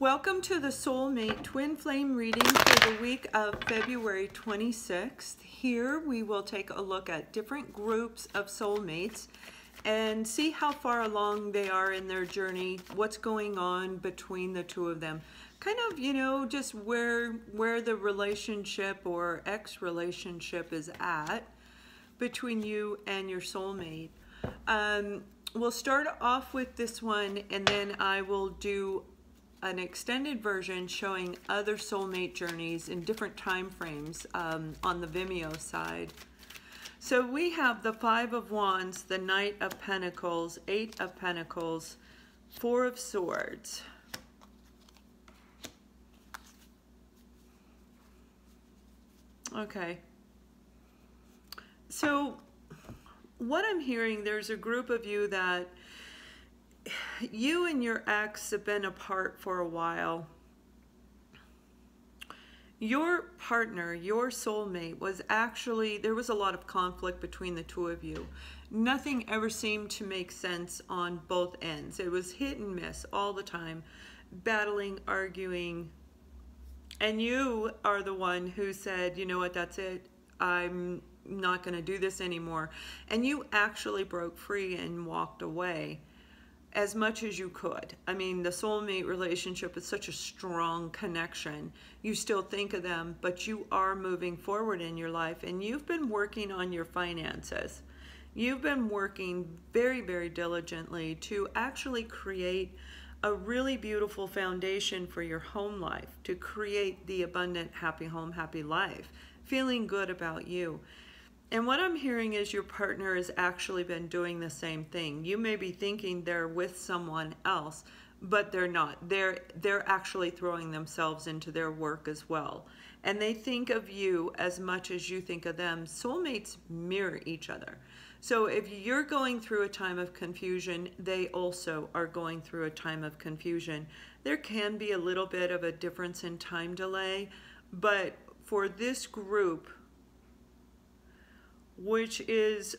Welcome to the Soulmate Twin Flame reading for the week of February 26th. Here we will take a look at different groups of soulmates and see how far along they are in their journey, what's going on between the two of them. Kind of, just where the relationship or ex-relationship is at between you and your soulmate. We'll start off with this one, and then I will do an extended version showing other soulmate journeys in different time frames on the Vimeo side. So we have the Five of Wands, the Knight of Pentacles, Eight of Pentacles, Four of Swords. Okay. So what I'm hearing, there's a group of you that you and your ex have been apart for a while. Your partner, your soulmate, was actually, there was a lot of conflict between the two of you. Nothing ever seemed to make sense on both ends. It was hit and miss all the time, battling, arguing. And you are the one who said, you know what, that's it. I'm not going to do this anymore. And you actually broke free and walked away as much as you could. I mean, the soulmate relationship is such a strong connection. You still think of them, but you are moving forward in your life, and you've been working on your finances. You've been working very, very diligently to actually create a really beautiful foundation for your home life, to create the abundant, happy home, happy life, feeling good about you. And what I'm hearing is your partner has actually been doing the same thing. You may be thinking they're with someone else, but they're not. They're actually throwing themselves into their work as well. And they think of you as much as you think of them. Soulmates mirror each other. So if you're going through a time of confusion, they also are going through a time of confusion. There can be a little bit of a difference in time delay, but for this group, which is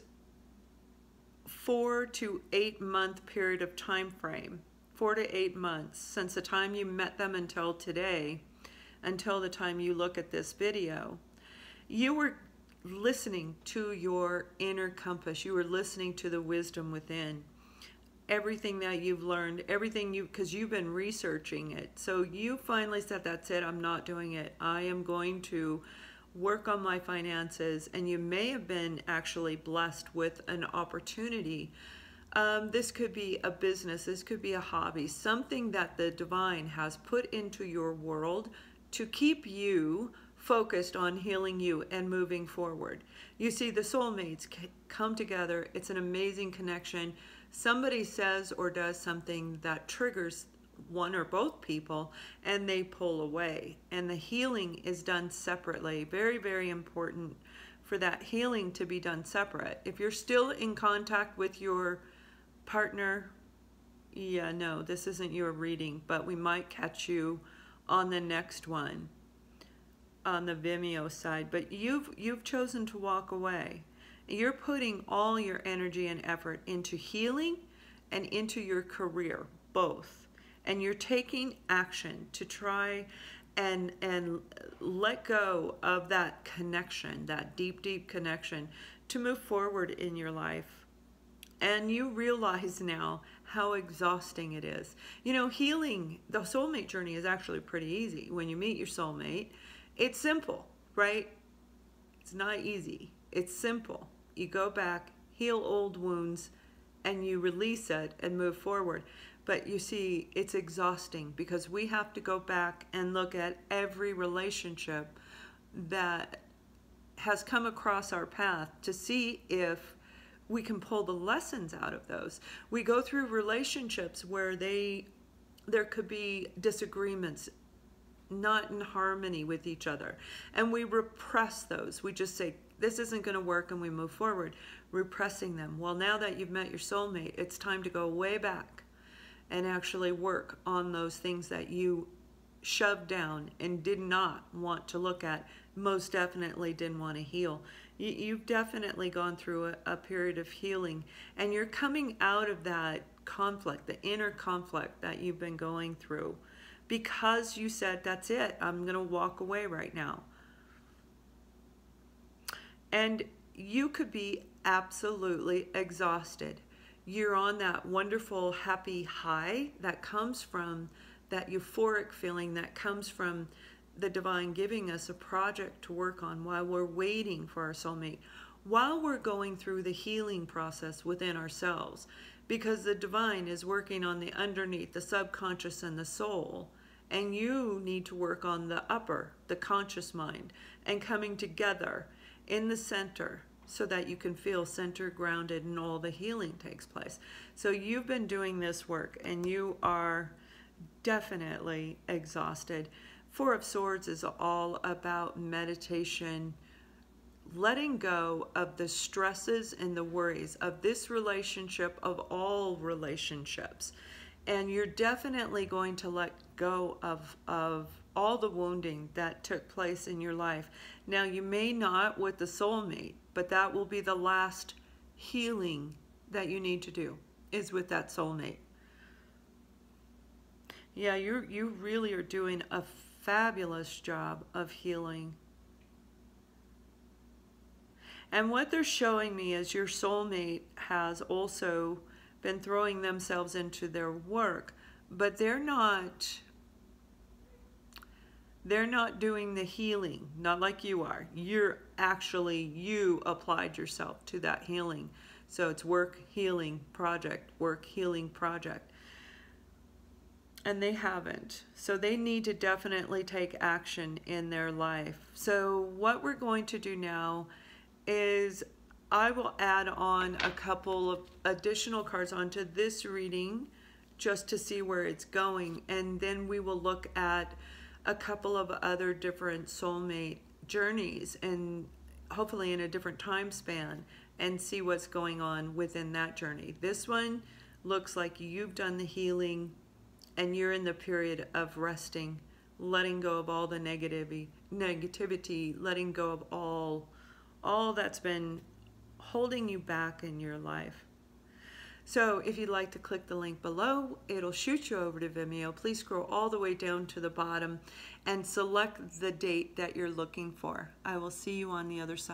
4 to 8 month period of time frame, 4 to 8 months since the time you met them until today, until the time you look at this video, you were listening to your inner compass. You were listening to the wisdom within. Everything that you've learned, because you've been researching it. So you finally said, that's it, I'm not doing it. I am going to work on my finances. And you may have been actually blessed with an opportunity. This could be a business, this could be a hobby, something that the divine has put into your world to keep you focused on healing you and moving forward. You see, the soulmates come together. It's an amazing connection. Somebody says or does something that triggers one or both people, and they pull away, and the healing is done separately. Very, very important for that healing to be done separate. If you're still in contact with your partner, yeah, no, this isn't your reading, but we might catch you on the next one on the Vimeo side. But you've chosen to walk away. You're putting all your energy and effort into healing and into your career, both. And you're taking action to try and let go of that connection, that deep, deep connection, to move forward in your life. And you realize now how exhausting it is. Healing, the soulmate journey is actually pretty easy. When you meet your soulmate, it's simple, right? It's not easy. It's simple. You go back, heal old wounds, and you release it and move forward. But you see, it's exhausting because we have to go back and look at every relationship that has come across our path to see if we can pull the lessons out of those. We go through relationships where there could be disagreements, not in harmony with each other, and we repress those. We just say, this isn't going to work, and we move forward, repressing them. Well, now that you've met your soulmate, it's time to go way back and actually work on those things that you shoved down and did not want to look at, most definitely didn't want to heal. You've definitely gone through a period of healing, and you're coming out of that conflict, the inner conflict that you've been going through. because you said, that's it, I'm going to walk away right now. And you could be absolutely exhausted. You're on that wonderful, happy high that comes from that euphoric feeling that comes from the divine giving us a project to work on while we're waiting for our soulmate, while we're going through the healing process within ourselves, because the divine is working on the underneath, the subconscious and the soul, and you need to work on the upper, the conscious mind, and coming together in the center so that you can feel centered, grounded, and all the healing takes place. So you've been doing this work and you are definitely exhausted. Four of Swords is all about meditation, letting go of the stresses and the worries of this relationship, of all relationships. And you're definitely going to let go of all the wounding that took place in your life. Now, you may not with the soulmate, but that will be the last healing that you need to do, is with that soulmate. Yeah, you really are doing a fabulous job of healing. And what they're showing me is your soulmate has also been throwing themselves into their work, but they're not doing the healing, not like you are. You applied yourself to that healing. So it's work, healing, project, work, healing, project. And they haven't. So they need to definitely take action in their life. So what we're going to do now is I will add on a couple of additional cards onto this reading just to see where it's going. And then we will look at a couple of other different soulmate journeys, and hopefully in a different time span, and see what's going on within that journey. This one looks like you've done the healing and you're in the period of resting, letting go of all the negativity, letting go of all that's been holding you back in your life. So if you'd like to click the link below, it'll shoot you over to Vimeo. Please scroll all the way down to the bottom and select the date that you're looking for. I will see you on the other side.